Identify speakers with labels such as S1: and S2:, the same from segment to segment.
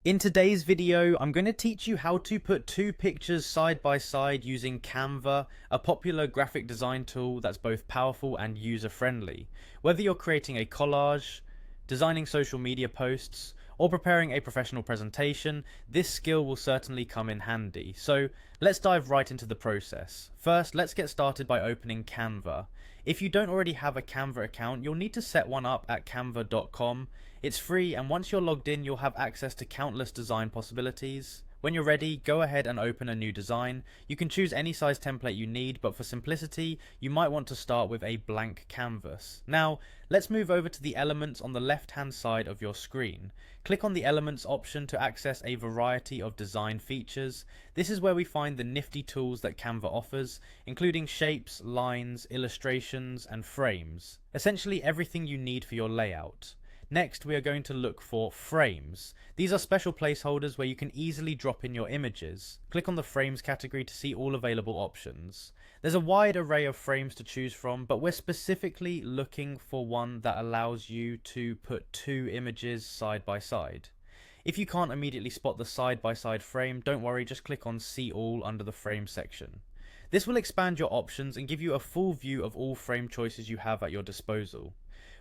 S1: In today's video, I'm going to teach you how to put two pictures side by side using Canva, a popular graphic design tool that's both powerful and user-friendly. Whether you're creating a collage, designing social media posts, or preparing a professional presentation, this skill will certainly come in handy. So let's dive right into the process. First, let's get started by opening Canva. If you don't already have a Canva account, you'll need to set one up at canva.com. It's free, and once you're logged in, you'll have access to countless design possibilities. When you're ready, go ahead and open a new design. You can choose any size template you need, but for simplicity, you might want to start with a blank canvas. Now, let's move over to the elements on the left-hand side of your screen. Click on the elements option to access a variety of design features. This is where we find the nifty tools that Canva offers, including shapes, lines, illustrations, and frames. Essentially everything you need for your layout. Next, we are going to look for frames. These are special placeholders where you can easily drop in your images. Click on the frames category to see all available options. There's a wide array of frames to choose from, but we're specifically looking for one that allows you to put two images side by side. If you can't immediately spot the side by side frame, don't worry, just click on See All under the frame section. This will expand your options and give you a full view of all frame choices you have at your disposal.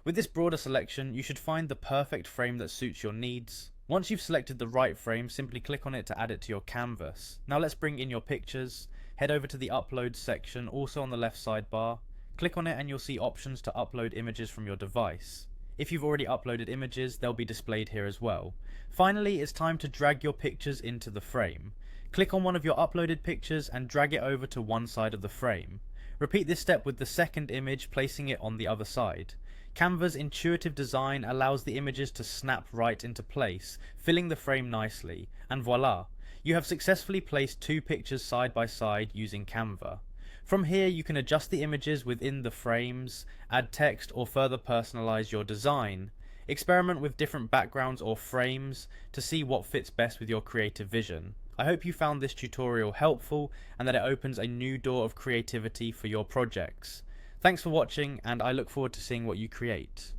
S1: With this broader selection, you should find the perfect frame that suits your needs. Once you've selected the right frame, simply click on it to add it to your canvas. Now let's bring in your pictures. Head over to the Upload section, also on the left sidebar. Click on it and you'll see options to upload images from your device. If you've already uploaded images, they'll be displayed here as well. Finally, it's time to drag your pictures into the frame. Click on one of your uploaded pictures and drag it over to one side of the frame. Repeat this step with the second image, placing it on the other side. Canva's intuitive design allows the images to snap right into place, filling the frame nicely, and voila! You have successfully placed two pictures side by side using Canva. From here, you can adjust the images within the frames, add text, or further personalize your design. Experiment with different backgrounds or frames to see what fits best with your creative vision. I hope you found this tutorial helpful and that it opens a new door of creativity for your projects. Thanks for watching, and I look forward to seeing what you create.